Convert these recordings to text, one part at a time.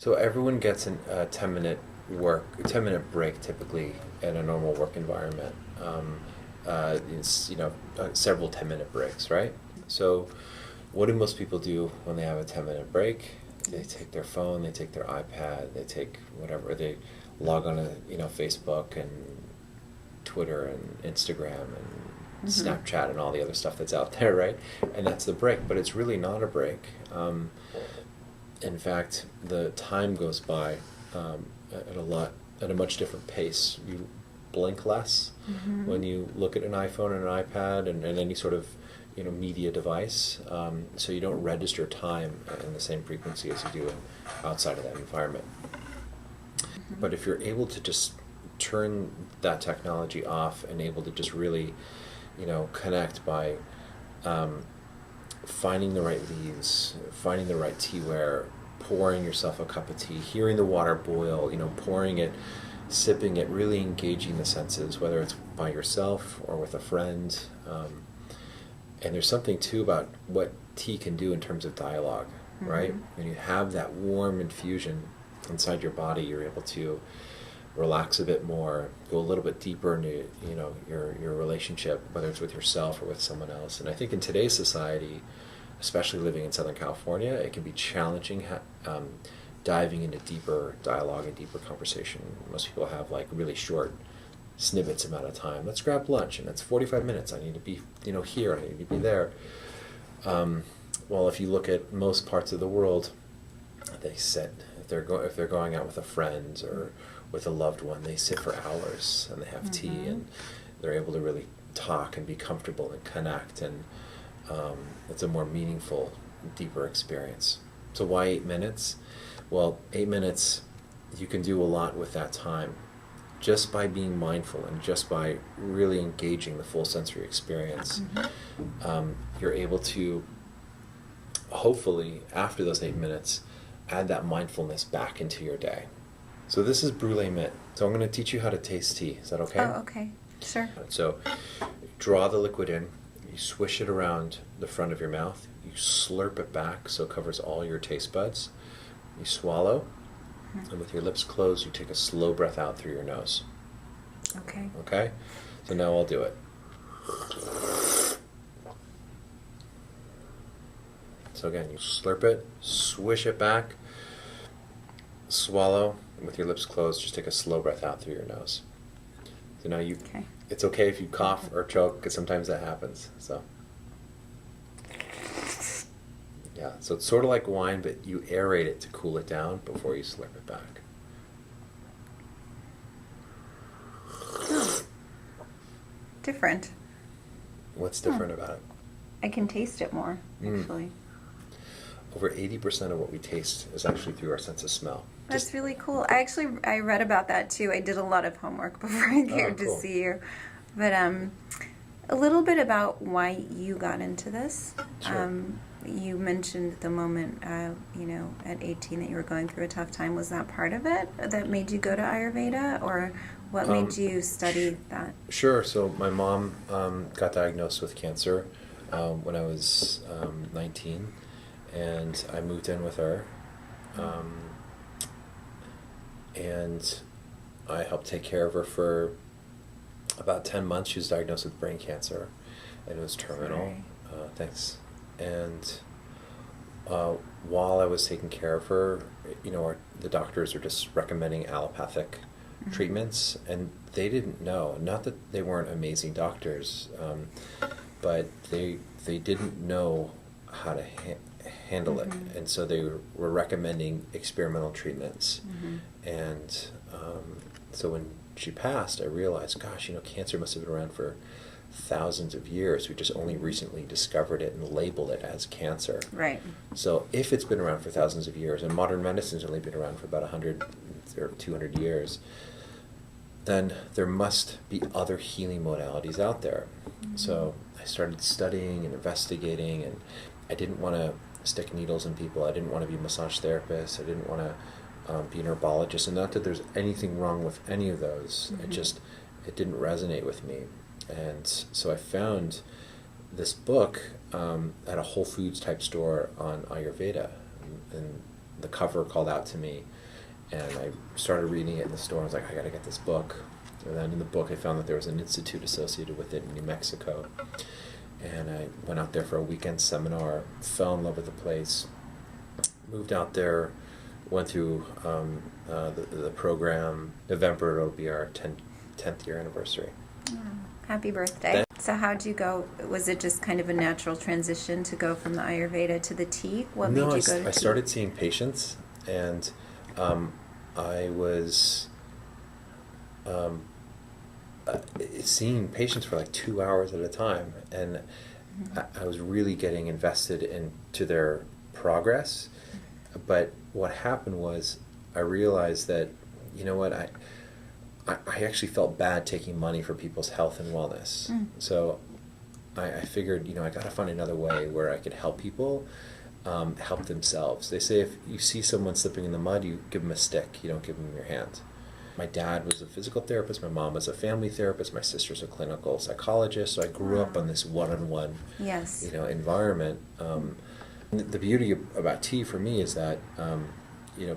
So everyone gets a 10-minute break typically in a normal work environment. It's several 10-minute breaks, right? So what do most people do when they have a 10-minute break? They take their phone, they take their iPad, they take whatever, they log on to Facebook and Twitter and Instagram and Snapchat and all the other stuff that's out there, right? And that's the break, but it's really not a break. In fact, the time goes by at a much different pace. You blink less when you look at an iPhone and an iPad and any sort of media device. So you don't register time in the same frequency as you do outside of that environment. But if you're able to just turn that technology off and able to just really, connect by finding the right leaves, finding the right teaware, pouring yourself a cup of tea, hearing the water boil, pouring it, sipping it, really engaging the senses, whether it's by yourself or with a friend. And there's something too about what tea can do in terms of dialogue, right? When you have that warm infusion inside your body, you're able to relax a bit more, go a little bit deeper into your relationship, whether it's with yourself or with someone else. And I think in today's society, especially living in Southern California, it can be challenging diving into deeper dialogue and deeper conversation. Most people have like really short snippets amount of time. Let's grab lunch, and that's 45 minutes. I need to be here, I need to be there. Well, if you look at most parts of the world, they sit, if they're going out with a friend or with a loved one, they sit for hours and they have tea, and they're able to really talk and be comfortable and connect, and it's a more meaningful, deeper experience. So why 8 minutes? Well, 8 minutes, you can do a lot with that time just by being mindful and just by really engaging the full sensory experience. You're able to, hopefully, after those 8 minutes, add that mindfulness back into your day. So this is Brulee Mint. So I'm going to teach you how to taste tea. Is that okay? Oh, okay. Sure. So draw the liquid in, you swish it around the front of your mouth, you slurp it back so it covers all your taste buds, you swallow, and with your lips closed, you take a slow breath out through your nose. Okay. Okay? So now I'll do it. So again, you slurp it, swish it back, swallow, and with your lips closed, just take a slow breath out through your nose. So now Okay. It's okay if you cough or choke, because sometimes that happens. So yeah, so it's sort of like wine, but you aerate it to cool it down before you slurp it back. Different. What's different about it? I can taste it more, actually. Over 80% of what we taste is actually through our sense of smell. That's really cool. I read about that too. I did a lot of homework before I came to cool. see you. But a little bit about why you got into this. Sure. You mentioned the moment, at 18 that you were going through a tough time. Was that part of it that made you go to Ayurveda, or what made you study that? Sure. So my mom got diagnosed with cancer when I was 19, and I moved in with her. And I helped take care of her for about 10 months. She was diagnosed with brain cancer, and it was terminal. Thanks. And while I was taking care of her, the doctors were just recommending allopathic treatments, and they didn't know. Not that they weren't amazing doctors, but they didn't know how to handle it, and so they were recommending experimental treatments. And so when she passed, I realized, gosh, cancer must have been around for thousands of years. We just only recently discovered it and labeled it as cancer. Right. So if it's been around for thousands of years, and modern medicine's only been around for about 100 or 200 years, then there must be other healing modalities out there. So I started studying and investigating, and I didn't want to stick needles in people. I didn't want to be a massage therapist. I didn't want to be an herbologist. And not that there's anything wrong with any of those. It didn't resonate with me. And so I found this book at a Whole Foods type store on Ayurveda. And the cover called out to me, and I started reading it in the store. I was like, I got to get this book. And then in the book, I found that there was an institute associated with it in New Mexico. And I went out there for a weekend seminar, fell in love with the place, moved out there, went through the program. November, it'll be our 10th year anniversary. Oh, happy birthday. So how'd you go? Was it just kind of a natural transition to go from the Ayurveda to the tea? What made you go to tea? I started seeing patients, and I was seeing patients for like 2 hours at a time, and I was really getting invested into their progress. But what happened was I realized that, you know what, I actually felt bad taking money for people's health and wellness. So I figured, I got to find another way where I could help people help themselves. They say if you see someone slipping in the mud, you give them a stick, you don't give them your hand. My dad was a physical therapist, my mom was a family therapist, my sister's a clinical psychologist, so I grew up on this one-on-one environment. The beauty about tea for me is that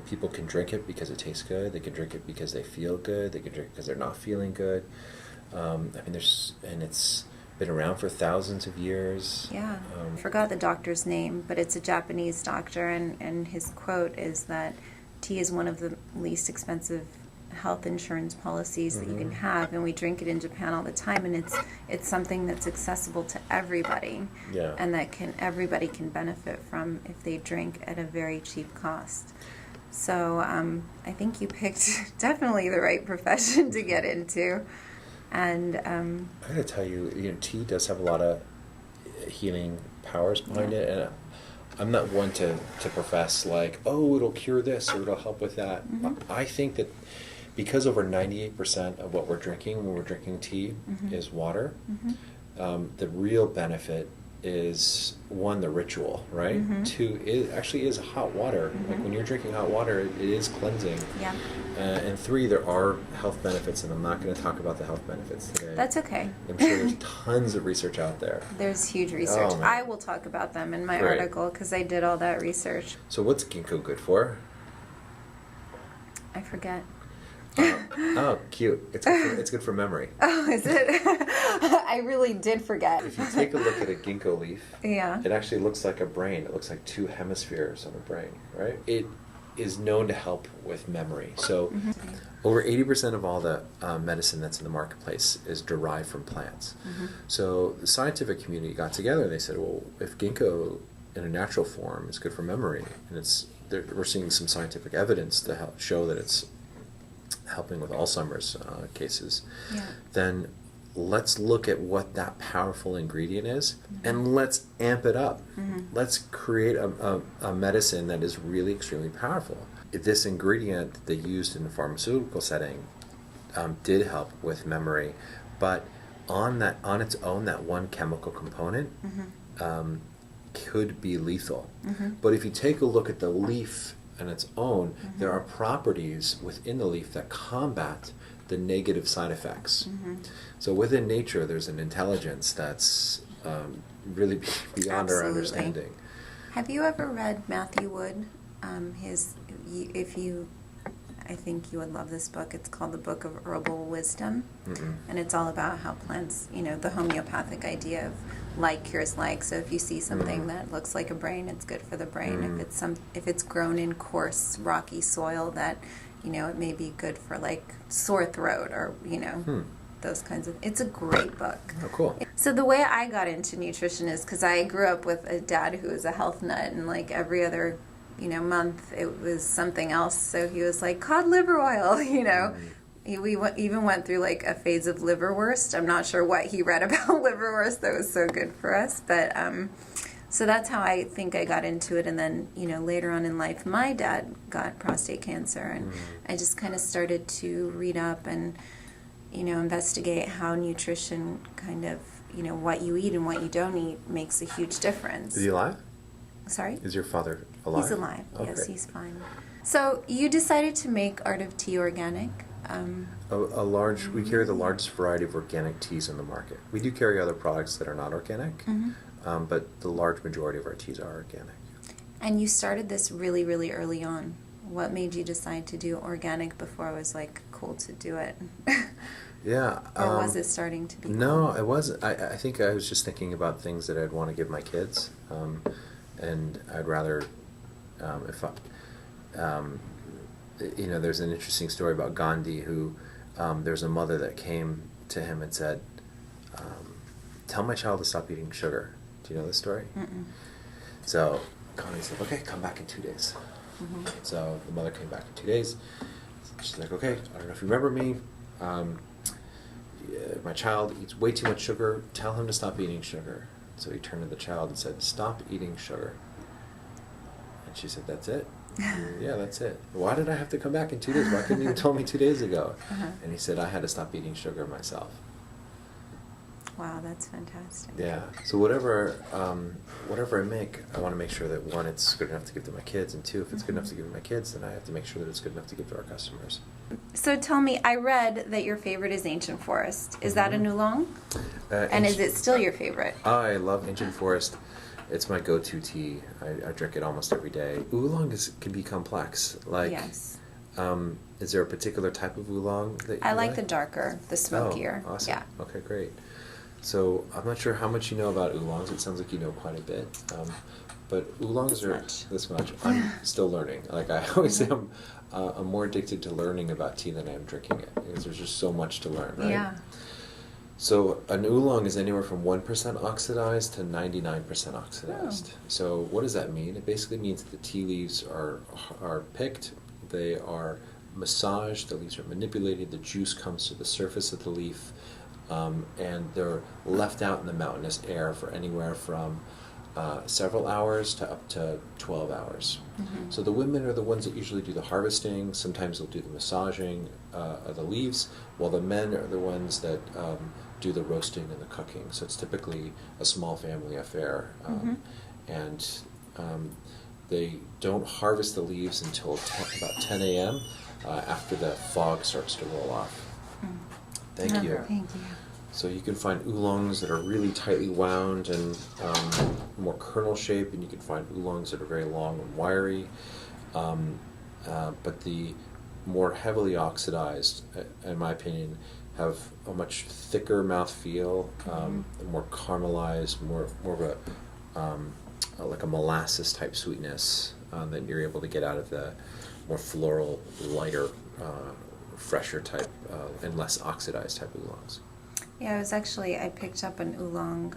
people can drink it because it tastes good, they can drink it because they feel good, they can drink it because they're not feeling good. It's been around for thousands of years. Yeah. I forgot the doctor's name, but it's a Japanese doctor, and his quote is that tea is one of the least expensive health insurance policies that you can have, and we drink it in Japan all the time, and it's something that's accessible to everybody, and that everybody can benefit from if they drink at a very cheap cost. So I think you picked definitely the right profession to get into. And I gotta tell you, tea does have a lot of healing powers behind it, and I'm not one to profess like, oh, it'll cure this or it'll help with that. I think that because over 98% of what we're drinking when we're drinking tea is water, the real benefit is, one, the ritual, right? Two, it actually is hot water. Like when you're drinking hot water, it is cleansing. Yeah. And three, there are health benefits, and I'm not going to talk about the health benefits today. That's okay. I'm sure there's tons of research out there. There's huge research. I will talk about them in my article because I did all that research. So what's ginkgo good for? I forget. Oh, cute. It's good for memory. Oh, is it? I really did forget. If you take a look at a ginkgo leaf, it actually looks like a brain. It looks like two hemispheres of a brain, right? It is known to help with memory. So over 80% of all the medicine that's in the marketplace is derived from plants. So the scientific community got together and they said, well, if ginkgo in a natural form is good for memory, and we're seeing some scientific evidence to help show that it's helping with Alzheimer's cases, then let's look at what that powerful ingredient is and let's amp it up. Let's create a medicine that is really extremely powerful. This ingredient they used in the pharmaceutical setting did help with memory, but on its own, that one chemical component could be lethal. But if you take a look at the leaf on its own, there are properties within the leaf that combat the negative side effects. So within nature, there's an intelligence that's really beyond our understanding. Have you ever read Matthew Wood? I think you would love this book. It's called The Book of Herbal Wisdom, and it's all about how plants, the homeopathic idea of like cures like. So if you see something that looks like a brain, it's good for the brain. If it's grown in coarse, rocky soil, that it may be good for like sore throat or those kinds of. It's a great book. Oh, cool. So the way I got into nutrition is because I grew up with a dad who was a health nut, and like every other month it was something else. So he was like, cod liver oil, We even went through like a phase of liverwurst. I'm not sure what he read about liverwurst that was so good for us, but so that's how I think I got into it. And then later on in life, my dad got prostate cancer, and I just kind of started to read up and investigate how nutrition kind of what you eat and what you don't eat makes a huge difference. Is he alive? Sorry? Is your father alive? He's alive. Okay. Yes, he's fine. So you decided to make Art of Tea organic. We carry the largest variety of organic teas in the market. We do carry other products that are not organic, but the large majority of our teas are organic. And you started this really, really early on. What made you decide to do organic before it was like cool to do it? Yeah. Or was it starting to be cool? No, it wasn't. I think I was just thinking about things that I'd want to give my kids. And I'd rather, if I, there's an interesting story about Gandhi who, there's a mother that came to him and said, tell my child to stop eating sugar. Do you know this story? Mm-mm. So Gandhi said, okay, come back in 2 days. Mm-hmm. So the mother came back in 2 days. She's like, okay, I don't know if you remember me. My child eats way too much sugar. Tell him to stop eating sugar. So he turned to the child and said, stop eating sugar. And she said, that's it? Yeah, that's it. Why did I have to come back in 2 days? Why couldn't you have told me 2 days ago? Uh-huh. And he said, I had to stop eating sugar myself. Wow, that's fantastic. Yeah. So whatever I make, I want to make sure that one, it's good enough to give to my kids, and two, if it's good enough to give to my kids, then I have to make sure that it's good enough to give to our customers. So tell me, I read that your favorite is Ancient Forest. Is that an oolong? And is it still your favorite? I love Ancient Forest. It's my go-to tea. I drink it almost every day. Oolong can be complex. Like, yes. Is there a particular type of oolong that you I like the darker, the smokier. Oh, awesome. Yeah. Okay, great. So I'm not sure how much you know about oolongs. It sounds like you know quite a bit. But oolongs are this much. I'm still learning. Like I always say, I'm more addicted to learning about tea than I am drinking it, because there's just so much to learn, right? Yeah. So an oolong is anywhere from 1% oxidized to 99% oxidized. Oh. So what does that mean? It basically means that the tea leaves are picked, they are massaged, the leaves are manipulated, the juice comes to the surface of the leaf, and they're left out in the mountainous air for anywhere from several hours to up to 12 hours. Mm-hmm. So the women are the ones that usually do the harvesting. Sometimes they'll do the massaging of the leaves, while the men are the ones that do the roasting and the cooking. So it's typically a small family affair. And they don't harvest the leaves until about 10 a.m. After the fog starts to roll off. Thank you. Thank you. So you can find oolongs that are really tightly wound and more kernel shape, and you can find oolongs that are very long and wiry. But the more heavily oxidized, in my opinion, have a much thicker mouthfeel, more caramelized, more of a like a molasses type sweetness that you're able to get out of the more floral, lighter, fresher type and less oxidized type oolongs. Yeah, I picked up an oolong,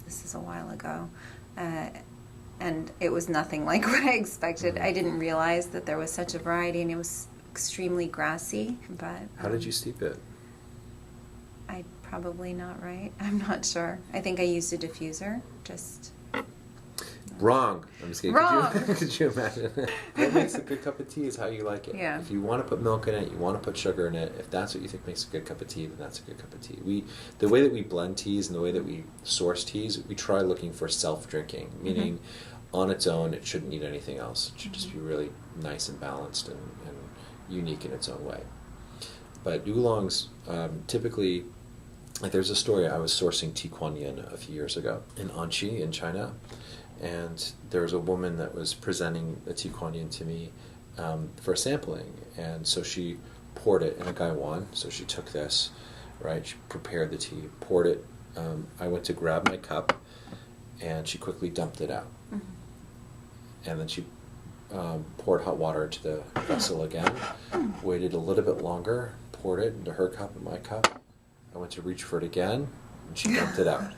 this is a while ago, and it was nothing like what I expected. I didn't realize that there was such a variety, and it was extremely grassy. But how did you steep it? I probably not right. I'm not sure. I think I used a diffuser, just... Wrong. I'm just kidding. Wrong. Could you imagine? What makes a good cup of tea is how you like it. Yeah. If you want to put milk in it, you want to put sugar in it. If that's what you think makes a good cup of tea, then that's a good cup of tea. The way that we blend teas and the way that we source teas, we try looking for self-drinking, meaning on its own, it shouldn't need anything else. It should just be really nice and balanced and unique in its own way. But oolongs, typically, like there's a story, I was sourcing tea Kuan Yin a few years ago in Anqi in China. And there was a woman that was presenting a tea Kuan Yin to me for sampling. And so she poured it in a gaiwan. So she took this, right? She prepared the tea, poured it. I went to grab my cup, and she quickly dumped it out. And then she poured hot water into the vessel again, waited a little bit longer, poured it into her cup and my cup. I went to reach for it again, and she dumped it out.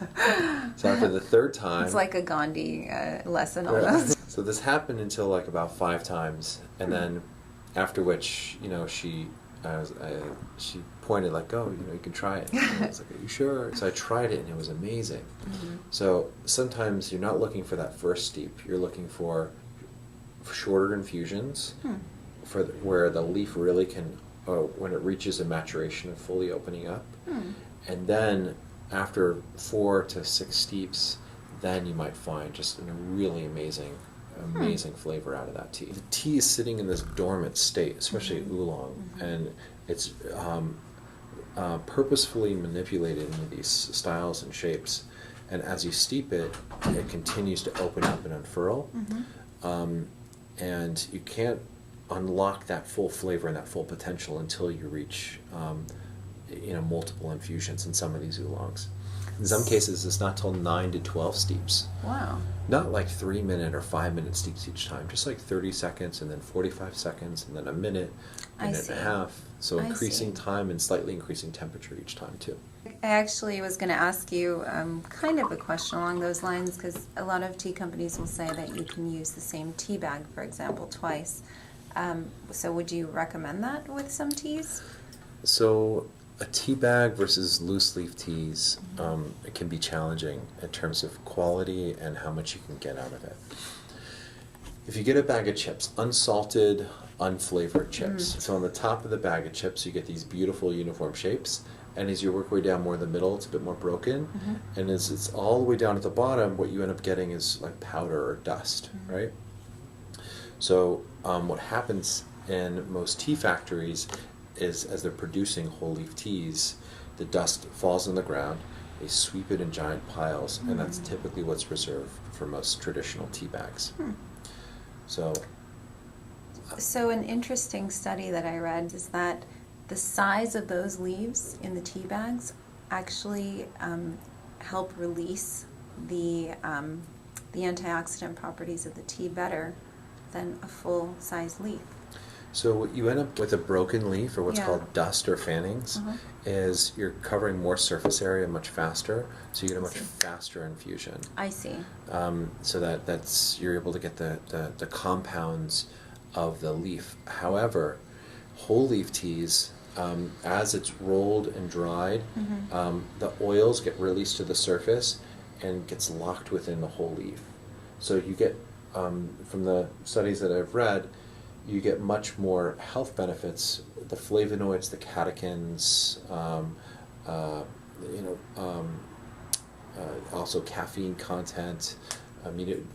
So after the third time... It's like a Gandhi lesson almost. So this happened until like about 5 times, and then after which, she pointed like, oh, you can try it. And I was like, are you sure? So I tried it, and it was amazing. So sometimes you're not looking for that first steep. You're looking for shorter infusions where the leaf really can, when it reaches a maturation of fully opening up. And then after 4 to 6 steeps, then you might find just a really amazing flavor out of that tea. The tea is sitting in this dormant state, especially oolong, and it's purposefully manipulated into these styles and shapes. and as you steep it, it continues to open up and unfurl, and you can't unlock that full flavor and that full potential until you reach multiple infusions in some of these oolongs. In some cases, it's not till 9 to 12 steeps. Wow. Not like 3-minute or 5-minute steeps each time, just like 30 seconds and then 45 seconds and then a minute and a half. So increasing time and slightly increasing temperature each time too. I actually was going to ask you kind of a question along those lines, because a lot of tea companies will say that you can use the same tea bag, for example, twice. So would you recommend that with some teas? So a tea bag versus loose leaf teas, it can be challenging in terms of quality and how much you can get out of it. If you get a bag of chips, unsalted, unflavored chips, so on the top of the bag of chips you get these beautiful uniform shapes, and as you work your way down more in the middle it's a bit more broken, and as it's all the way down at the bottom, what you end up getting is like powder or dust, right? So what happens in most tea factories is, as they're producing whole leaf teas, the dust falls on the ground, they sweep it in giant piles, and that's typically what's reserved for most traditional tea bags. So an interesting study that I read is that the size of those leaves in the tea bags actually help release the antioxidant properties of the tea better than a full-size leaf. So what you end up with a broken leaf, or what's called dust or fannings, is you're covering more surface area much faster, so you get a much faster infusion. I see. So that's you're able to get the compounds of the leaf. However, whole leaf teas, as it's rolled and dried, the oils get released to the surface and gets locked within the whole leaf. So you get, from the studies that I've read, you get much more health benefits, the flavonoids, the catechins, also caffeine content,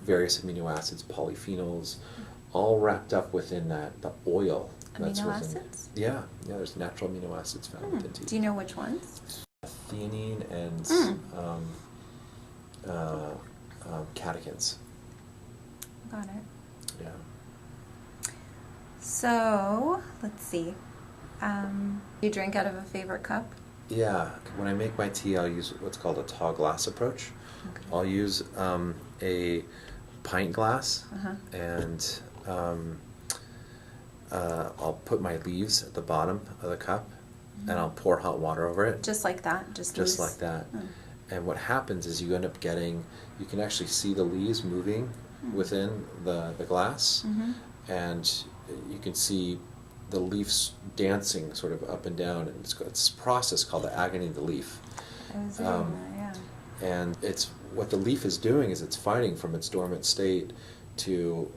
various amino acids, polyphenols, all wrapped up within the oil. Amino acids? Yeah, there's natural amino acids found within tea. Do you know which ones? Theanine and catechins. Got it. Yeah. So, let's see. You drink out of a favorite cup? Yeah. When I make my tea, I'll use what's called a tall glass approach. Okay. I'll use a pint glass, and I'll put my leaves at the bottom of the cup, and I'll pour hot water over it. Just like that? Just like that. And what happens is you end up getting, you can actually see the leaves moving within the glass, and you can see the leaves dancing sort of up and down, and it's a process called the agony of the leaf. I was reading that, yeah. And it's what the leaf is doing is it's fighting from its dormant state to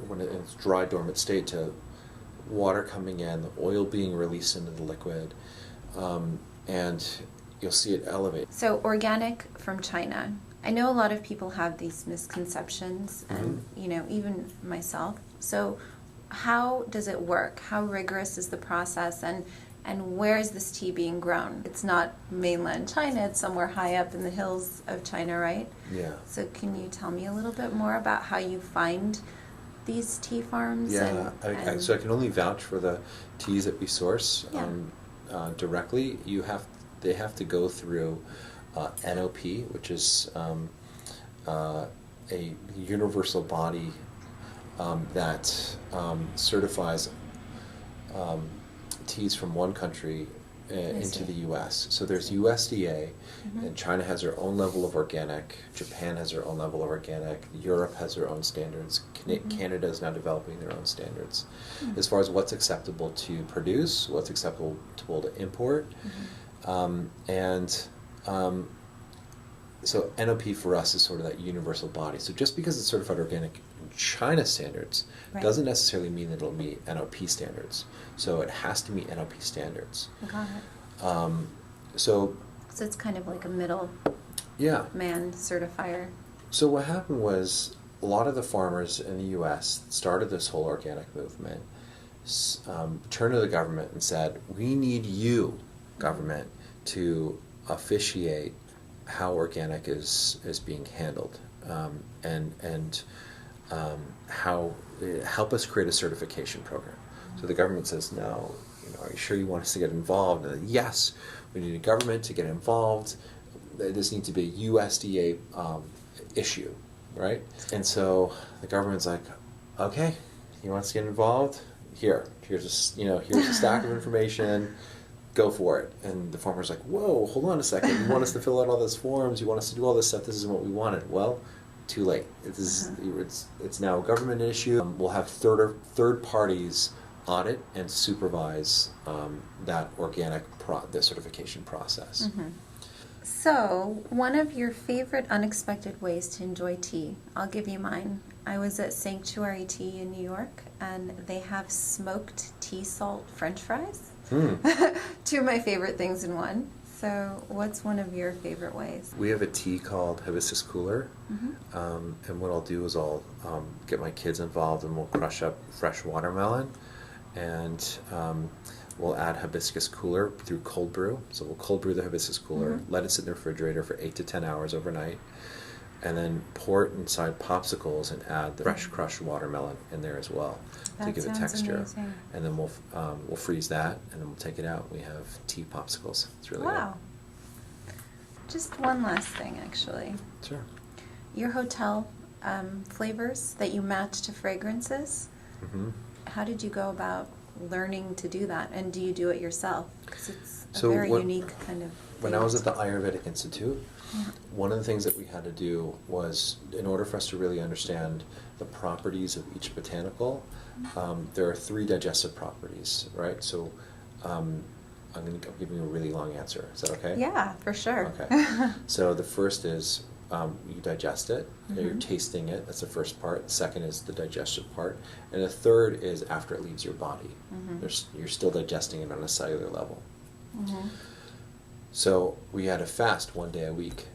when it's dry dormant state to water coming in, the oil being released into the liquid, and you'll see it elevate. So organic from China. I know a lot of people have these misconceptions, and even myself. So how does it work? How rigorous is the process, and where is this tea being grown? It's not mainland China, it's somewhere high up in the hills of China, right? Yeah. So can you tell me a little bit more about how you find these tea farms? Yeah, so I can only vouch for the teas that we source directly. They have to go through NOP, which is a universal body that certifies teas from one country into the U.S. So there's USDA, and China has their own level of organic, Japan has their own level of organic, Europe has their own standards, Canada is now developing their own standards as far as what's acceptable to produce, what's acceptable to import, so NOP for us is sort of that universal body. So just because it's certified organic in China standards doesn't necessarily mean that it'll meet NOP standards. So it has to meet NOP standards. Got it. So it's kind of like a middle man certifier. So what happened was a lot of the farmers in the U.S. started this whole organic movement, turned to the government and said, we need you, government, to officiate how organic is being handled, and how help us create a certification program. So the government says, no, are you sure you want us to get involved? And yes, we need a government to get involved. This needs to be a USDA issue, right? And so the government's like, okay, you want us to get involved? Here's a stack of information. Go for it. And the farmer's like, whoa, hold on a second. You want us to fill out all those forms? You want us to do all this stuff? This isn't what we wanted. Well, too late. It's now a government issue. We'll have third parties audit and supervise that the certification process. Mm-hmm. So, one of your favorite unexpected ways to enjoy tea, I'll give you mine. I was at Sanctuary Tea in New York, and they have smoked tea salt French fries. Two of my favorite things in one. So, what's one of your favorite ways? We have a tea called Hibiscus Cooler, and what I'll do is I'll get my kids involved, and we'll crush up fresh watermelon, and we'll add hibiscus cooler through cold brew. So we'll cold brew the hibiscus cooler, let it sit in the refrigerator for 8 to 10 hours overnight, and then pour it inside popsicles and add the fresh crushed watermelon in there as well to give it texture. Amazing. And then we'll freeze that, and then we'll take it out. We have tea popsicles. It's really wow. Just one last thing, actually. good. Sure. Your hotel flavors that you match to fragrances. Mm-hmm. How did you go about learning to do that, and do you do it yourself? Because it's a So very what- unique kind of When I was at the Ayurvedic Institute, Yeah. one of the things that we had to do was, in order for us to really understand the properties of each botanical, there are 3 digestive properties, right? So I'm giving you a really long answer. Is that okay? Yeah, for sure. Okay. So the first is you digest it. You're Mhm. tasting it. That's the first part. The second is the digestive part. And the third is after it leaves your body. Mhm. You're still digesting it on a cellular level. Mhm. So we had to fast 1 day a week.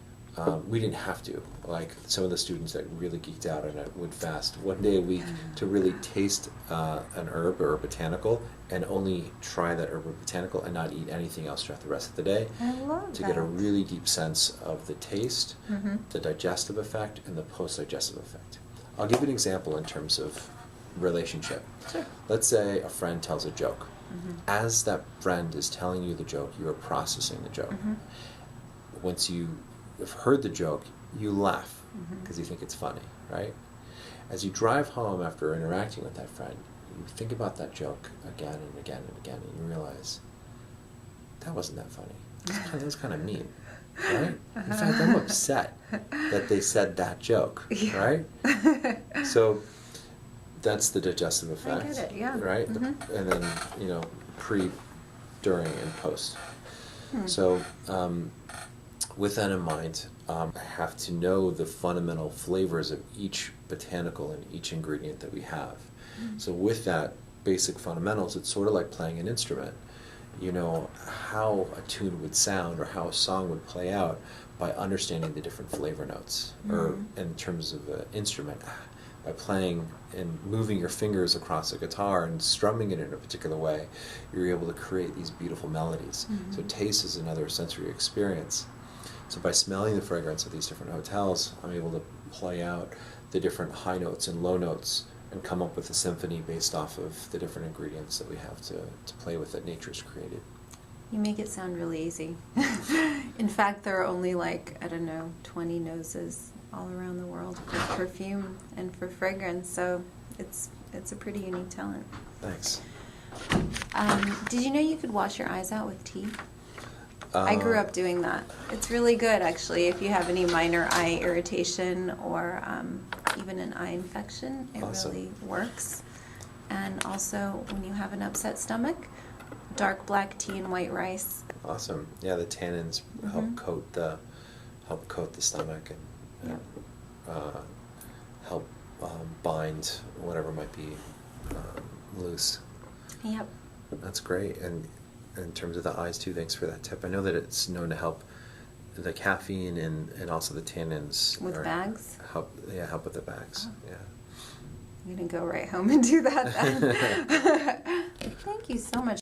We didn't have to. Like some of the students that really geeked out on it would fast 1 day a week to really taste an herb or a botanical, and only try that herb or botanical and not eat anything else throughout the rest of the day, I love to that. get a really deep sense of the taste, Mhm. the digestive effect, and the post-digestive effect. I'll give you an example in terms of relationship. Sure. Let's say a friend tells a joke. Mhm. As that friend is telling you the joke, you are processing the joke. Mhm. Once you have heard the joke, you laugh Mhm. because you think it's funny, right? As you drive home after interacting with that friend, you think about that joke again and again and again, and you realize, that wasn't that funny. That was kind of mean, right? In fact, I'm upset that they said that joke, Yeah. right? So that's the digestive effect. get it, yeah. Right? Mhm. And then, pre, during, and post. Hmm. So, with that in mind, I have to know the fundamental flavors of each botanical and each ingredient that we have. So with that basic fundamentals, it's sort of like playing an instrument. You know how a tune would sound or how a song would play out by understanding the different flavor notes, or in terms of an instrument, by playing and moving your fingers across a guitar and strumming it in a particular way, you're able to create these beautiful melodies. So taste is another sensory experience. So by smelling the fragrance of these different hotels, I'm able to play out the different high notes and low notes and come up with a symphony based off of the different ingredients that we have to play with that nature's created. You make it sound really easy. In fact, there are only 20 noses all around the world for perfume and for fragrance, so it's a pretty unique talent. Thanks. Did you know you could wash your eyes out with tea? I grew up doing that. It's really good, actually, if you have any minor eye irritation or even an eye infection. It Awesome. really works. And also, when you have an upset stomach, dark black tea and white rice. Awesome. Yeah, the tannins help coat the stomach and help bind whatever might be loose. Yep. That's great. And in terms of the eyes too, thanks for that tip. I know that it's known to help the caffeine and also the tannins. With bags? Help with the bags. Oh. Yeah. I'm going to go right home and do that then. Thank you so much.